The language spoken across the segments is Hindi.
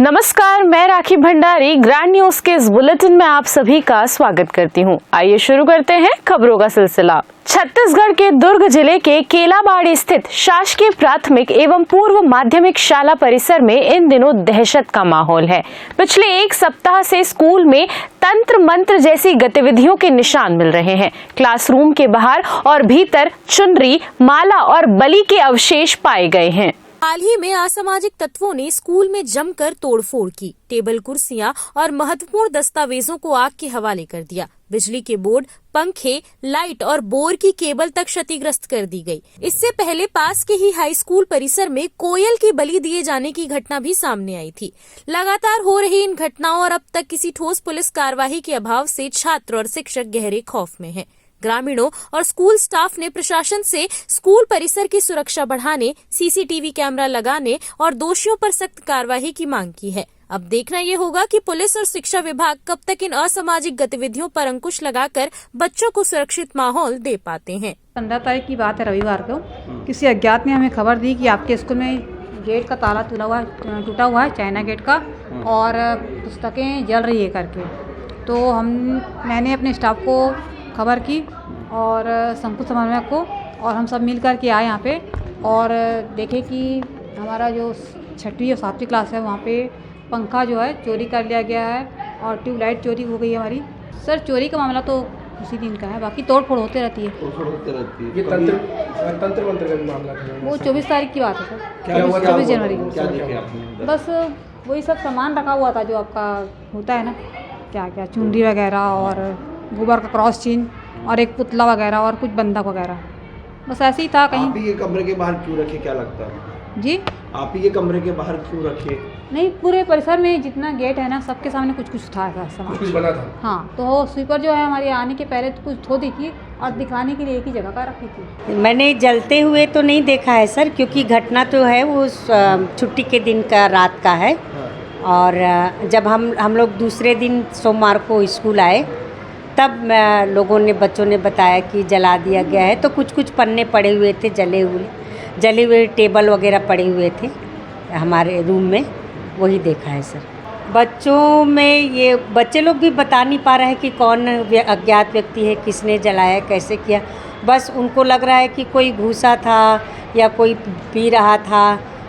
नमस्कार, मैं राखी भंडारी ग्रैंड न्यूज के इस बुलेटिन में आप सभी का स्वागत करती हूं। आइए शुरू करते हैं खबरों का सिलसिला। छत्तीसगढ़ के दुर्ग जिले के केलाबाड़ी स्थित शासकीय प्राथमिक एवं पूर्व माध्यमिक शाला परिसर में इन दिनों दहशत का माहौल है। पिछले एक सप्ताह से स्कूल में तंत्र मंत्र जैसी गतिविधियों के निशान मिल रहे हैं। क्लासरूम के बाहर और भीतर चुनरी, माला और बलि के अवशेष पाए गए हैं। हाल ही में असामाजिक तत्वों ने स्कूल में जमकर तोड़फोड़ की, टेबल कुर्सियां और महत्वपूर्ण दस्तावेजों को आग के हवाले कर दिया। बिजली के बोर्ड, पंखे, लाइट और बोर की केबल तक क्षतिग्रस्त कर दी गई। इससे पहले पास के ही हाई स्कूल परिसर में कोयल की बलि दिए जाने की घटना भी सामने आई थी। लगातार हो रही इन घटनाओं और अब तक किसी ठोस पुलिस कार्रवाई के अभाव से छात्र और शिक्षक गहरे खौफ में हैं। ग्रामीणों और स्कूल स्टाफ ने प्रशासन से स्कूल परिसर की सुरक्षा बढ़ाने, सीसीटीवी कैमरा लगाने और दोषियों पर सख्त कार्रवाई की मांग की है। अब देखना ये होगा कि पुलिस और शिक्षा विभाग कब तक इन असामाजिक गतिविधियों पर अंकुश लगाकर बच्चों को सुरक्षित माहौल दे पाते हैं। 15 तारीख की बात है, रविवार को किसी अज्ञात ने हमें खबर दी कि आपके स्कूल में गेट का ताला टूटा हुआ है, चाइना गेट का, और पुस्तकें जल रही है करके। तो मैंने अपने स्टाफ को खबर की और शंकु समन्वयक को, और हम सब मिल कर के आए यहाँ पे और देखे कि हमारा जो 6वीं और 7वीं क्लास है वहाँ पे पंखा जो है चोरी कर लिया गया है और ट्यूबलाइट चोरी हो गई है हमारी। सर, चोरी का मामला तो उसी दिन का है, बाकी तोड़फोड़ होते रहती है। ये तंत्र मंत्र का मामला था, वो 24 तारीख की बात है सर। क्या हुआ? 24 जनवरी को। क्या देखे आपने? बस वही सब सामान रखा हुआ था जो आपका होता है ना, क्या क्या चुनरी वगैरह और गोबर का क्रॉस चिन्ह और एक पुतला वगैरह और कुछ बंधक वगैरह, बस ऐसे ही था। कहीं आप ही के कमरे के बाहर क्यों रखे, क्या लगता है जी? आप ही के कमरे के बाहर क्यों रखे? नहीं, पूरे परिसर में जितना गेट है ना, सबके सामने कुछ कुछ था ऐसा सामान। कुछ बना था? हाँ, तो स्वीपर जो है हमारे आने के पहले तो कुछ धो दी थी और दिखाने के लिए एक ही जगह पर रखी थी। मैंने जलते हुए तो नहीं देखा है सर, क्योंकि घटना तो है वो छुट्टी के दिन का रात का है। और जब हम लोग दूसरे दिन सोमवार को स्कूल आए तब लोगों ने, बच्चों ने बताया कि जला दिया गया है। तो कुछ पन्ने पड़े हुए थे, जले हुए टेबल वगैरह पड़े हुए थे हमारे रूम में, वही देखा है सर। बच्चों में ये बच्चे लोग भी बता नहीं पा रहे हैं कि कौन अज्ञात व्यक्ति है, किसने जलाया, कैसे किया। बस उनको लग रहा है कि कोई घुसा था या कोई पी रहा था,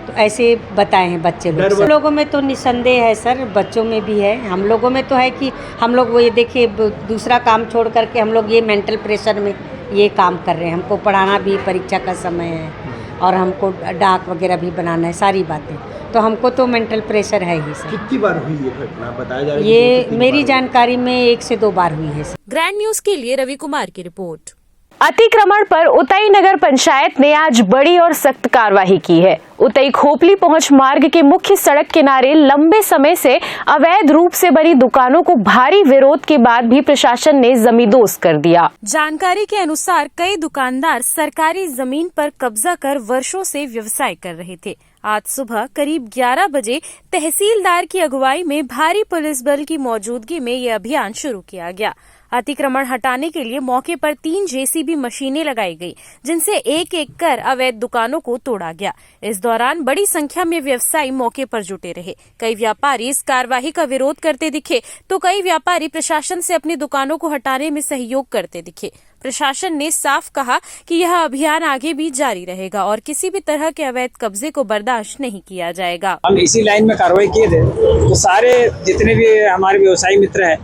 तो ऐसे बताए हैं बच्चे लोग। लोगों में तो निसंदेह है सर, बच्चों में भी है, हम लोगों में तो है कि हम लोग वो ये देखिए दूसरा काम छोड़ करके हम लोग ये मेंटल प्रेशर में ये काम कर रहे हैं। हमको पढ़ाना भी, परीक्षा का समय है और हमको डाक वगैरह भी बनाना है, सारी बातें, तो हमको तो मेंटल प्रेशर है ही सर। कितनी बार हुई ये घटना बताया जा रहा है? ये मेरी जानकारी में 1 से 2 बार हुई है सर। ग्रैंड न्यूज के लिए रवि कुमार की रिपोर्ट। अतिक्रमण पर उतई नगर पंचायत ने आज बड़ी और सख्त कार्रवाई की है। उतई खोपली पहुंच मार्ग के मुख्य सड़क किनारे लंबे समय से अवैध रूप से बनी दुकानों को भारी विरोध के बाद भी प्रशासन ने जमींदोज कर दिया। जानकारी के अनुसार कई दुकानदार सरकारी जमीन पर कब्जा कर वर्षों से व्यवसाय कर रहे थे। आज सुबह करीब 11 बजे तहसीलदार की अगुवाई में भारी पुलिस बल की मौजूदगी में ये अभियान शुरू किया गया। अतिक्रमण हटाने के लिए मौके पर 3 जेसीबी मशीनें लगाई गई, जिनसे एक एक कर अवैध दुकानों को तोड़ा गया। इस दौरान बड़ी संख्या में व्यवसायी मौके पर जुटे रहे। कई व्यापारी इस कार्रवाई का विरोध करते दिखे, तो कई व्यापारी प्रशासन से अपनी दुकानों को हटाने में सहयोग करते दिखे। प्रशासन ने साफ कहा कि यह अभियान आगे भी जारी रहेगा और किसी भी तरह के अवैध कब्जे को बर्दाश्त नहीं किया जाएगा। हम इसी लाइन में कार्रवाई किए थे, तो सारे जितने भी हमारे व्यवसायी मित्र हैं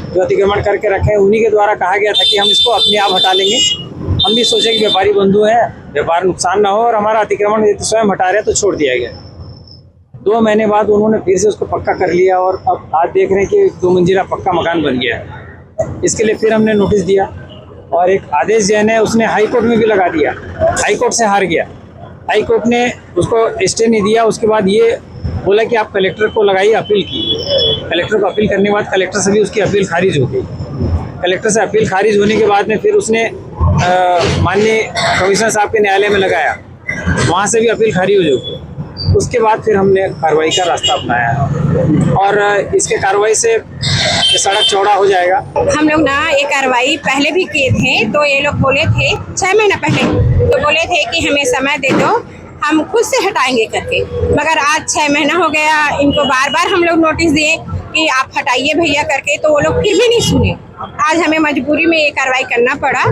जो अतिक्रमण करके रखे हैं, उन्हीं के द्वारा कहा गया था कि हम इसको अपने आप हटा लेंगे। हम भी सोचे कि व्यापारी बंधु हैं, व्यापार नुकसान ना हो, और हमारा अतिक्रमण यदि स्वयं हटा रहे तो छोड़ दिया गया। 2 महीने बाद उन्होंने फिर से उसको पक्का कर लिया और अब आज देख रहे हैं कि 2 मंजिला पक्का मकान बन गया है। इसके लिए फिर हमने नोटिस दिया और एक आदेश जो है उसने हाई कोर्ट में भी लगा दिया। हाई कोर्ट से हार गया, हाई कोर्ट ने उसको स्टे नहीं दिया। उसके बाद ये बोला कि आप कलेक्टर को लगाइए अपील की। कलेक्टर को अपील करने के बाद कलेक्टर से भी उसकी अपील खारिज हो गई। कलेक्टर से अपील खारिज होने के बाद में फिर उसने माननीय कमिश्नर साहब के न्यायालय में लगाया, वहाँ से भी अपील खारिज हो गई। उसके बाद फिर हमने कार्रवाई का रास्ता अपनाया और इसके कार्रवाई से सड़क चौड़ा हो जाएगा। हम लोग ना ये कार्रवाई पहले भी किए थे, तो ये लोग बोले थे 6 महीना पहले, तो बोले थे कि हमें समय दे दो हम खुद से हटाएंगे करके, मगर आज 6 महीना हो गया, इनको बार बार हम लोग नोटिस दिए कि आप हटाइए भैया करके, तो वो लोग फिर भी नहीं सुने। आज हमें मजबूरी में ये कार्रवाई करना पड़ा।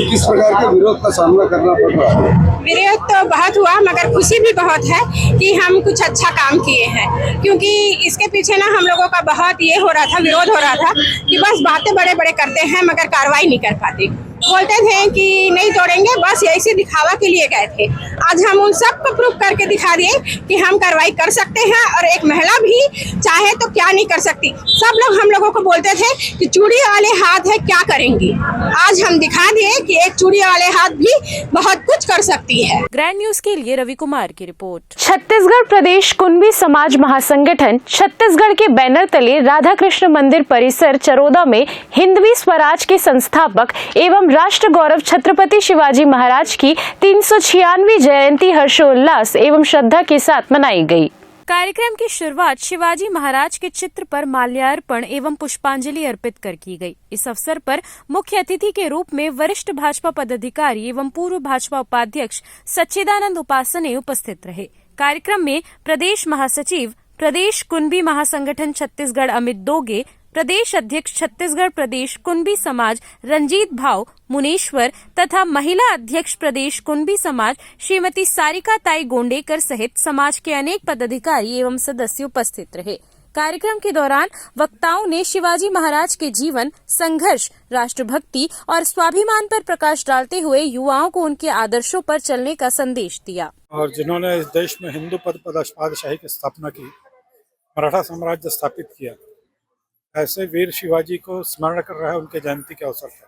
किस प्रकार के विरोध का सामना करना पड़ रहा है? विरोध तो बहुत हुआ, मगर खुशी भी बहुत है कि हम कुछ अच्छा काम किए हैं, क्योंकि इसके पीछे ना हम लोगों का बहुत ये हो रहा था, विरोध हो रहा था कि बस बातें बड़े बड़े करते हैं मगर कार्रवाई नहीं कर पाते। बोलते थे कि नहीं तोड़ेंगे, बस ऐसे दिखावा के लिए गए थे। आज हम उन सबको प्रूफ करके दिखा दिए कि हम कार्रवाई कर सकते हैं, और एक महिला भी चाहे तो क्या नहीं कर सकती। सब लोग हम लोगों को बोलते थे कि चूड़ी वाले हाथ है, क्या करेंगी। आज हम दिखा दिए कि एक चूड़ी वाले हाथ भी बहुत कुछ कर सकती है। ग्रैंड न्यूज के लिए रवि कुमार की रिपोर्ट। छत्तीसगढ़ प्रदेश कुंभी समाज महासंगठन छत्तीसगढ़ के बैनर तले राधा कृष्ण मंदिर परिसर चरोदा में हिंदवी स्वराज के संस्थापक एवं राष्ट्र गौरव छत्रपति शिवाजी महाराज की 396वीं जयंती हर्षोल्लास एवं श्रद्धा के साथ मनाई गई। कार्यक्रम की शुरुआत शिवाजी महाराज के चित्र पर माल्यार्पण एवं पुष्पांजलि अर्पित कर की गई। इस अवसर पर मुख्य अतिथि के रूप में वरिष्ठ भाजपा पदाधिकारी एवं पूर्व भाजपा उपाध्यक्ष सच्चिदानंद उपासने उपस्थित रहे। कार्यक्रम में प्रदेश महासचिव प्रदेश कुंभी महासंगठन छत्तीसगढ़ अमित दोगे, प्रदेश अध्यक्ष छत्तीसगढ़ प्रदेश कुंभी समाज रंजीत भाव मुनेश्वर तथा महिला अध्यक्ष प्रदेश कुंभी समाज श्रीमती सारिका ताई गोंडेकर सहित समाज के अनेक पदाधिकारी एवं सदस्य उपस्थित रहे। कार्यक्रम के दौरान वक्ताओं ने शिवाजी महाराज के जीवन, संघर्ष, राष्ट्रभक्ति और स्वाभिमान पर प्रकाश डालते हुए युवाओं को उनके आदर्शों पर चलने का संदेश दिया। और जिन्होंने इस देश में हिंदू पातशाही की स्थापना की, मराठा साम्राज्य स्थापित किया, ऐसे वीर शिवाजी को स्मरण कर रहा है उनके जयंती के अवसर पर।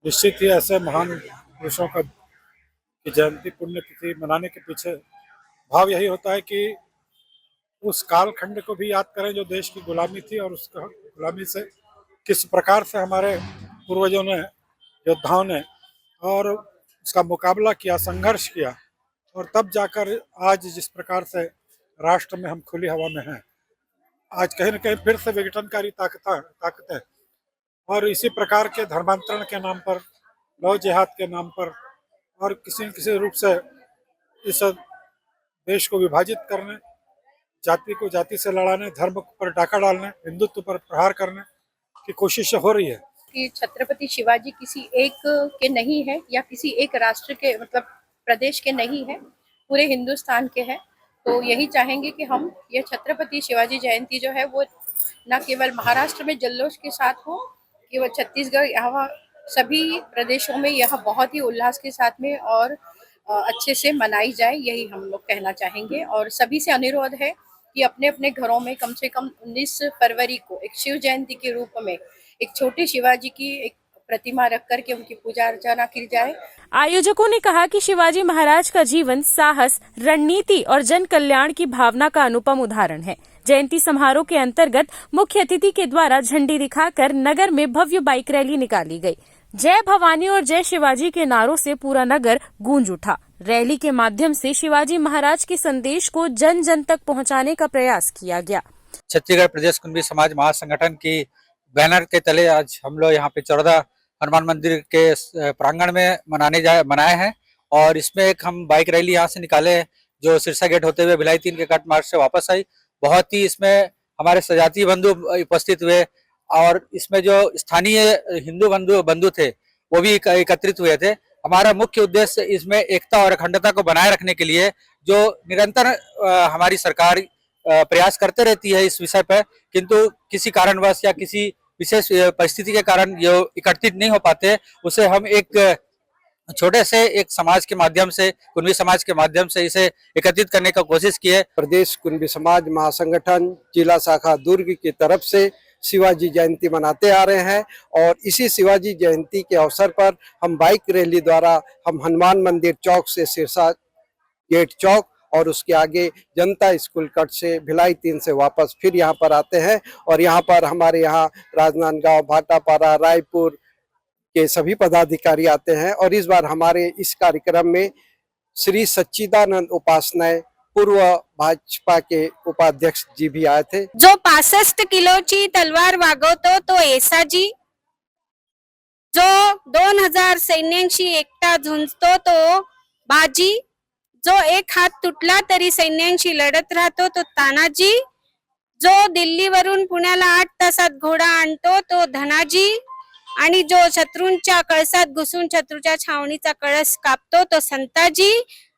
निश्चित ही ऐसे महान पुरुषों की जयंती पुण्यतिथि मनाने के पीछे भाव यही होता है कि उस कालखंड को भी याद करें जो देश की गुलामी थी, और उस गुलामी से किस प्रकार से हमारे पूर्वजों ने, योद्धाओं ने और उसका मुकाबला किया, संघर्ष किया, और तब जाकर आज जिस प्रकार से राष्ट्र में हम खुली हवा में हैं। आज कहीं न कहीं फिर से विघटनकारी ताकतें और इसी प्रकार के धर्मांतरण के नाम पर, लव जिहाद के नाम पर और किसी न किसी रूप से इस देश को विभाजित करने, जाति को जाति से लड़ाने, धर्म पर डाका डालने, हिंदुत्व पर प्रहार करने की कोशिश हो रही है। कि छत्रपति शिवाजी किसी एक के नहीं है या किसी एक राष्ट्र के, मतलब प्रदेश के नहीं है, पूरे हिंदुस्तान के हैं। तो यही चाहेंगे कि हम ये छत्रपति शिवाजी जयंती जो है वो न केवल महाराष्ट्र में जल्लोष के साथ हो, केवल छत्तीसगढ़, यहाँ सभी प्रदेशों में यह बहुत ही उल्लास के साथ में और अच्छे से मनाई जाए, यही हम लोग कहना चाहेंगे। और सभी से अनुरोध है कि अपने अपने घरों में कम से कम 19 फरवरी को एक शिव जयंती के रूप में एक छोटे शिवाजी की एक प्रतिमा रख करके उनकी पूजा अर्चना की जाए। आयोजकों ने कहा कि शिवाजी महाराज का जीवन साहस, रणनीति और जन कल्याण की भावना का अनुपम उदाहरण है। जयंती समारोह के अंतर्गत मुख्य अतिथि के द्वारा झंडी दिखाकर नगर में भव्य बाइक रैली निकाली गई। जय भवानी और जय शिवाजी के नारों से पूरा नगर गूंज उठा। रैली के माध्यम से शिवाजी महाराज के संदेश को जन जन तक पहुंचाने का प्रयास किया गया। छत्तीसगढ़ प्रदेश कुंभी समाज महासंगठन की बैनर के तले आज हम लोग यहाँ पे चौरदा हनुमान मंदिर के प्रांगण में मनाए हैं, और इसमें एक हम बाइक रैली यहाँ से निकाले जो सिरसा गेट होते हुए भिलाई 3 के कट मार्ग से वापस आई। बहुत ही इसमें हमारे सजाती बंधु उपस्थित हुए, और इसमें जो स्थानीय हिंदू बंधु थे वो भी एकत्रित हुए थे। हमारा मुख्य उद्देश्य इसमें एकता और अखंडता को बनाए रखने के लिए जो निरंतर हमारी सरकार प्रयास करते रहती है इस विषय पर, किंतु किसी कारणवश या किसी विशेष परिस्थिति के कारण ये एकत्रित नहीं हो पाते, उसे हम एक छोटे से एक समाज के माध्यम से, कुंभी समाज के माध्यम से इसे एकत्रित करने का कोशिश की है। प्रदेश कुंभी समाज महासंगठन जिला शाखा दुर्ग की तरफ से शिवाजी जयंती मनाते आ रहे हैं, और इसी शिवाजी जयंती के अवसर पर हम बाइक रैली द्वारा हम हनुमान मंदिर चौक से सिरसा गेट चौक और उसके आगे जनता स्कूल कट से भिलाई 3 से वापस फिर यहाँ पर आते हैं। और यहाँ पर हमारे यहाँ राजनांदगांव, भाटापारा, रायपुर के सभी पदाधिकारी आते हैं। और इस बार हमारे इस कार्यक्रम में श्री सच्चिदानंद उपासने पूर्व भाजपा के उपाध्यक्ष जी भी आए थे। जो 65 किलोची तलवार वागवतो तो येसाजी, जो 2000 सैन्यांशी एकटा झुंजतो तो बाजी, जो एक हात तुटला तरी सैन्यांशी लढत राहतो तो तानाजी, जो दिल्लीवरून पुण्याला 8 तासात घोडा आणतो तो धनाजी, आणि जो शत्रूंच्या कळसात घुसून शत्रूच्या छावणीचा कळस कापतो तो संताजी,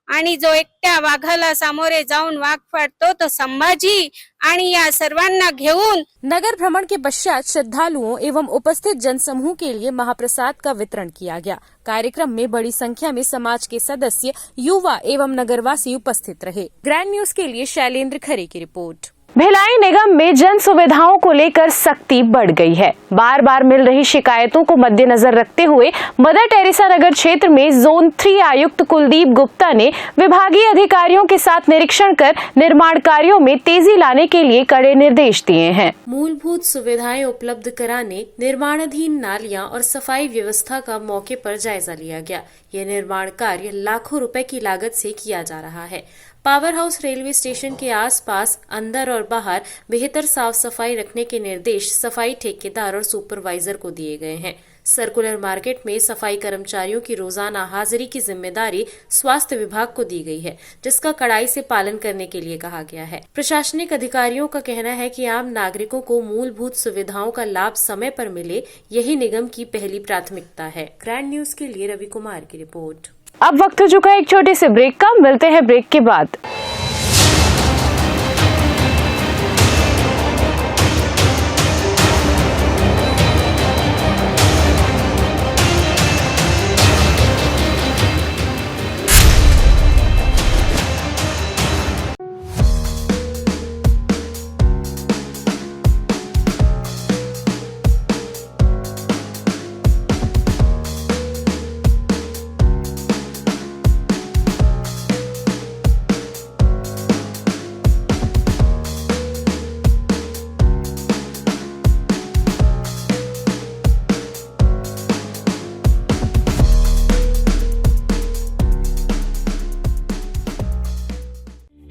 आणि जो एकट्या वाघाला सामोरे जाऊन वाघ फाडतो तो संभाजी, आणि या सर्वांना घेऊन नगर भ्रमण के पश्चात श्रद्धालुओं एवं उपस्थित जनसमूह के लिए महाप्रसाद का वितरण किया गया। कार्यक्रम में बड़ी संख्या में समाज के सदस्य, युवा एवं नगरवासी उपस्थित रहे। ग्रैंड न्यूज के लिए शैलेंद्र खरे की रिपोर्ट। भिलाई निगम में जन सुविधाओं को लेकर सख्ती बढ़ गई है। बार बार मिल रही शिकायतों को मद्देनजर रखते हुए मदर टेरेसा नगर क्षेत्र में जोन 3 आयुक्त कुलदीप गुप्ता ने विभागीय अधिकारियों के साथ निरीक्षण कर निर्माण कार्यों में तेजी लाने के लिए कड़े निर्देश दिए हैं। मूलभूत सुविधाएं उपलब्ध कराने, निर्माणाधीन नालियां और सफाई व्यवस्था का मौके पर जायजा लिया गया। यह निर्माण कार्य लाखों रुपए की लागत से किया जा रहा है। पावर हाउस रेलवे स्टेशन के आसपास अंदर और बाहर बेहतर साफ सफाई रखने के निर्देश सफाई ठेकेदार और सुपरवाइजर को दिए गए हैं। सर्कुलर मार्केट में सफाई कर्मचारियों की रोजाना हाजिरी की जिम्मेदारी स्वास्थ्य विभाग को दी गई है, जिसका कड़ाई से पालन करने के लिए कहा गया है। प्रशासनिक अधिकारियों का कहना है कि आम नागरिकों को मूलभूत सुविधाओं का लाभ समय पर मिले, यही निगम की पहली प्राथमिकता है। ग्रैंड न्यूज के लिए रवि कुमार की रिपोर्ट। अब वक्त हो चुका है एक छोटे से ब्रेक का, मिलते हैं ब्रेक के बाद।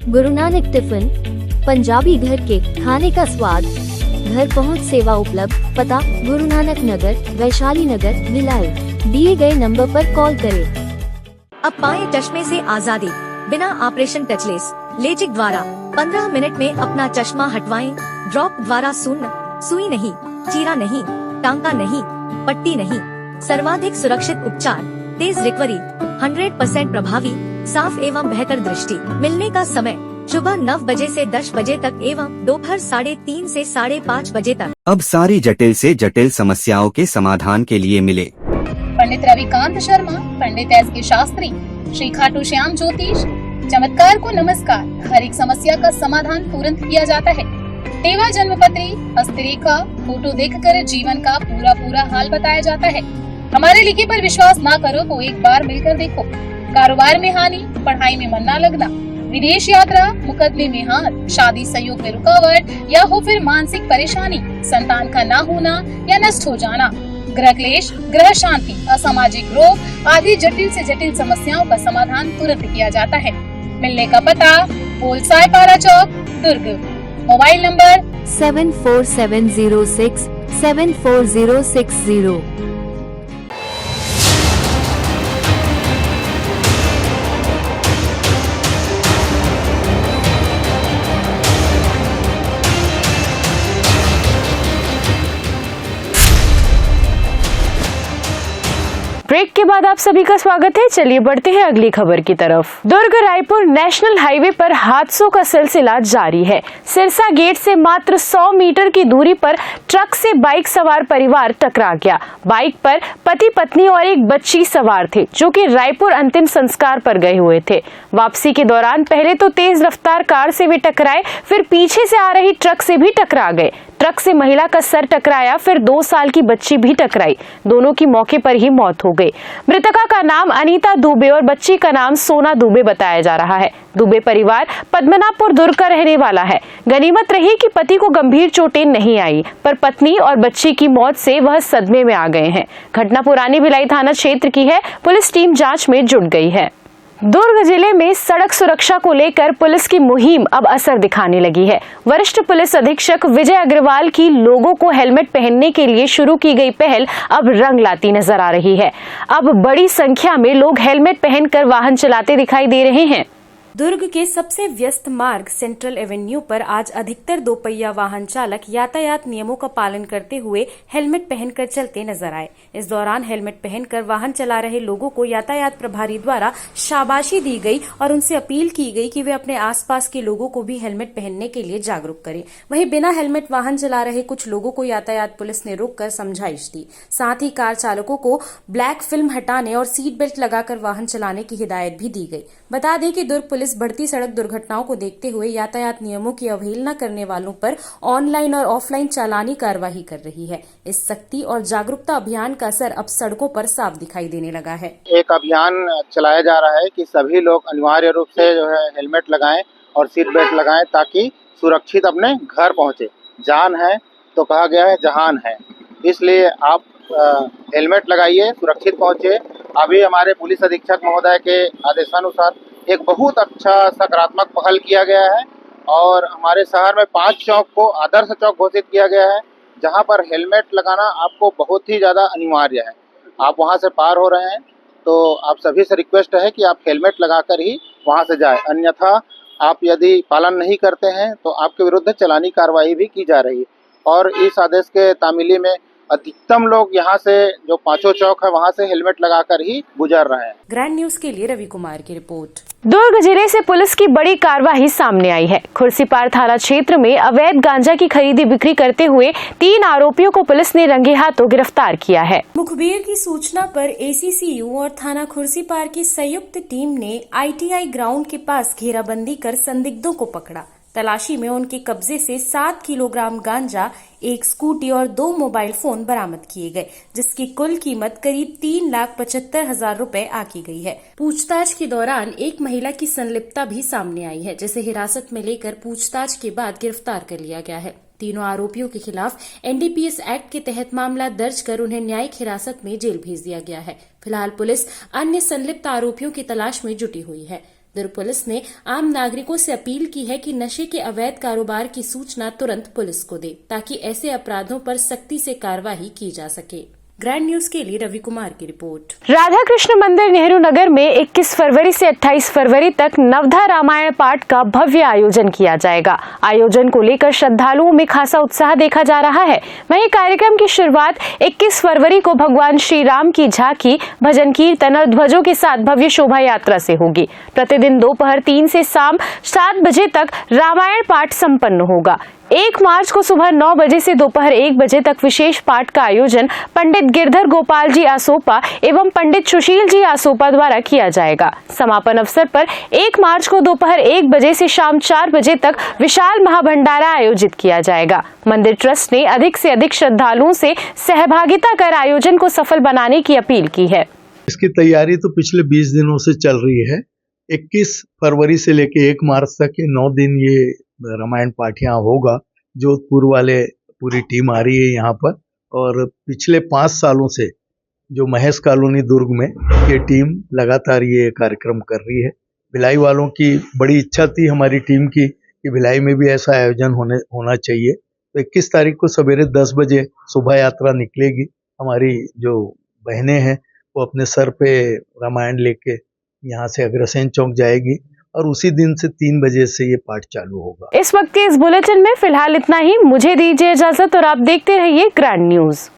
गुरु नानक टिफिन, पंजाबी घर के खाने का स्वाद, घर पहुंच सेवा उपलब्ध, पता गुरु नानक नगर, वैशाली नगर, भिलाई। दिए गए नंबर पर कॉल करें। अब पाएं चश्मे से आजादी, बिना ऑपरेशन टचलेस, लेजिक द्वारा 15 मिनट में अपना चश्मा हटवाएं। ड्रॉप द्वारा शून्य, सुई नहीं, चीरा नहीं, टांका नहीं, पट्टी नहीं, सर्वाधिक सुरक्षित उपचार, तेज रिकवरी, 100% प्रभावी, साफ एवं बेहतर दृष्टि। मिलने का समय सुबह 9 बजे से 10 बजे तक एवं दोपहर 3:30 से 5:30 बजे तक। अब सारी जटिल से जटिल समस्याओं के समाधान के लिए मिले पंडित रविकांत शर्मा, पंडित एस के शास्त्री, श्री खाटू श्याम ज्योतिष। चमत्कार को नमस्कार। हर एक समस्या का समाधान तुरंत किया जाता है। टेवा जन्मपत्री, हस्तरेखा, फोटो देखकर जीवन का पूरा हाल बताया जाता है। हमारे लिखे पर विश्वास ना करो तो एक बार मिलकर देखो। कारोबार में हानि, पढ़ाई में मन न लगना, विदेश यात्रा, मुकदमे में हार, शादी संयोग में रुकावट या हो फिर मानसिक परेशानी, संतान का ना होना या नष्ट हो जाना, ग्रह क्लेश, ग्रह शांति, असामाजिक रोग आदि जटिल से जटिल समस्याओं का समाधान तुरंत किया जाता है। मिलने का पता बोलसाय पारा चौक, दुर्ग। Mobile number 74706 74060। ब्रेक के बाद आप सभी का स्वागत है। चलिए बढ़ते हैं अगली खबर की तरफ। दुर्ग रायपुर नेशनल हाईवे पर हादसों का सिलसिला जारी है। सिरसा गेट से मात्र 100 मीटर की दूरी पर ट्रक से बाइक सवार परिवार टकरा गया। बाइक पर पति पत्नी और एक बच्ची सवार थे, जो कि रायपुर अंतिम संस्कार पर गए हुए थे। वापसी के दौरान पहले तो तेज रफ्तार कार से भी टकराए, फिर पीछे से आ रही ट्रक से भी टकरा गए। ट्रक से महिला का सर टकराया, फिर 2 साल की बच्ची भी टकराई। दोनों की मौके पर ही मौत हो गई। मृतका का नाम अनीता दुबे और बच्ची का नाम सोना दुबे बताया जा रहा है। दुबे परिवार पद्मनापुर दुर्ग का रहने वाला है। गनीमत रही कि पति को गंभीर चोटें नहीं आई, पर पत्नी और बच्ची की मौत से वह सदमे में आ गए हैं। घटना पुरानी भिलाई थाना क्षेत्र की है। पुलिस टीम जांच में जुट गई है। दुर्ग जिले में सड़क सुरक्षा को लेकर पुलिस की मुहिम अब असर दिखाने लगी है। वरिष्ठ पुलिस अधीक्षक विजय अग्रवाल की लोगों को हेलमेट पहनने के लिए शुरू की गई पहल अब रंग लाती नजर आ रही है। अब बड़ी संख्या में लोग हेलमेट पहनकर वाहन चलाते दिखाई दे रहे हैं। दुर्ग के सबसे व्यस्त मार्ग सेंट्रल एवेन्यू पर आज अधिकतर दोपहिया वाहन चालक यातायात नियमों का पालन करते हुए हेलमेट पहनकर चलते नजर आए। इस दौरान हेलमेट पहनकर वाहन चला रहे लोगों को यातायात प्रभारी द्वारा शाबाशी दी गई और उनसे अपील की गई कि वे अपने आसपास के लोगों को भी हेलमेट पहनने के लिए जागरूक करें। वहीं बिना हेलमेट वाहन चला रहे कुछ लोगों को यातायात पुलिस ने रोककर समझाइश दी। साथ ही कार चालकों को ब्लैक फिल्म हटाने और सीट बेल्ट लगाकर वाहन चलाने की हिदायत भी दी गई। बता दें कि दुर्ग पुलिस बढ़ती सड़क दुर्घटनाओं को देखते हुए यातायात नियमों की अवहेलना करने वालों पर ऑनलाइन और ऑफलाइन चालानी कार्यवाही कर रही है। इस सख्ती और जागरूकता अभियान का असर अब सड़कों पर साफ दिखाई देने लगा है। एक अभियान चलाया जा रहा है कि सभी लोग अनिवार्य रूप से जो है हेलमेट लगाएं और सीट बेल्ट लगाएं ताकि सुरक्षित अपने घर पहुंचे। जान है तो कहा गया है जहान है, इसलिए आप हेलमेट लगाइए, सुरक्षित पहुंचे। अभी हमारे पुलिस अधीक्षक महोदय के आदेशानुसार एक बहुत अच्छा सकारात्मक पहल किया गया है और हमारे शहर में 5 चौक को आदर्श चौक घोषित किया गया है, जहां पर हेलमेट लगाना आपको बहुत ही ज़्यादा अनिवार्य है। आप वहां से पार हो रहे हैं तो आप सभी से रिक्वेस्ट है कि आप हेलमेट लगाकर ही वहां से जाएं, अन्यथा आप यदि पालन नहीं करते हैं तो आपके विरुद्ध चालानी कार्रवाई भी की जा रही है। और इस आदेश के तामीली में अधिकतम लोग यहाँ से जो 5 चौक है वहाँ से हेलमेट लगाकर ही गुजर रहे हैं। ग्रैंड न्यूज के लिए रवि कुमार की रिपोर्ट। दुर्ग जिले से पुलिस की बड़ी कार्रवाई सामने आई है। खुर्सीपार थाना क्षेत्र में अवैध गांजा की खरीदी बिक्री करते हुए 3 आरोपियों को पुलिस ने रंगे हाथों गिरफ्तार किया है। मुखबिर की सूचना पर ACCU और थाना खुर्सीपार की संयुक्त टीम ने ITI ग्राउंड के पास घेराबंदी कर संदिग्धों को पकड़ा। तलाशी में उनके कब्जे से 7 किलोग्राम गांजा, 1 स्कूटी और 2 मोबाइल फोन बरामद किए गए, जिसकी कुल कीमत करीब 3,75,000 रुपए आकी गई है। पूछताछ के दौरान एक महिला की संलिप्तता भी सामने आई है, जिसे हिरासत में लेकर पूछताछ के बाद गिरफ्तार कर लिया गया है। तीनों आरोपियों के खिलाफ NDPS एक्ट के तहत मामला दर्ज कर उन्हें न्यायिक हिरासत में जेल भेज दिया गया है। फिलहाल पुलिस अन्य संलिप्त आरोपियों की तलाश में जुटी हुई है। दुर्ग पुलिस ने आम नागरिकों से अपील की है कि नशे के अवैध कारोबार की सूचना तुरंत पुलिस को दे, ताकि ऐसे अपराधों पर सख्ती से कार्रवाई की जा सके। ग्रैंड न्यूज के लिए रवि कुमार की रिपोर्ट। राधा कृष्ण मंदिर नेहरू नगर में 21 फरवरी से 28 फरवरी तक नवधा रामायण पाठ का भव्य आयोजन किया जाएगा। आयोजन को लेकर श्रद्धालुओं में खासा उत्साह देखा जा रहा है। वहीं कार्यक्रम की शुरुआत 21 फरवरी को भगवान श्री राम की झांकी, भजन कीर्तन और ध्वजों के साथ भव्य शोभा यात्रा से होगी। प्रतिदिन दोपहर 3 से शाम 7 बजे तक रामायण पाठ संपन्न होगा। 1 मार्च को सुबह 9 बजे से दोपहर 1 बजे तक विशेष पाठ का आयोजन पंडित गिरधर गोपाल जी आसोपा एवं पंडित सुशील जी आसोपा द्वारा किया जाएगा। समापन अवसर पर 1 मार्च को दोपहर 1 बजे से शाम 4 बजे तक विशाल महाभंडारा आयोजित किया जाएगा। मंदिर ट्रस्ट ने अधिक से अधिक श्रद्धालुओं से सहभागिता कर आयोजन को सफल बनाने की अपील की है। इसकी तैयारी तो पिछले 20 दिनों से चल रही है। 21 फरवरी से लेकर 1 मार्च तक ये 9 दिन ये रामायण पाठ यहाँ होगा। जोधपुर वाले पूरी टीम आ रही है यहाँ पर, और पिछले 5 सालों से जो महेश कॉलोनी दुर्ग में ये टीम लगातार ये कार्यक्रम कर रही है। भिलाई वालों की बड़ी इच्छा थी हमारी टीम की कि भिलाई में भी ऐसा आयोजन होना चाहिए। तो 21 तारीख को सवेरे 10 बजे शोभा यात्रा निकलेगी। हमारी जो बहनें हैं वो अपने सर पे रामायण लेके यहाँ से अग्रसेन चौक जाएगी और उसी दिन से 3 बजे से ये पाठ चालू होगा। इस वक्त के इस बुलेटिन में फिलहाल इतना ही। मुझे दीजिए इजाजत और आप देखते रहिए ग्रैंड न्यूज।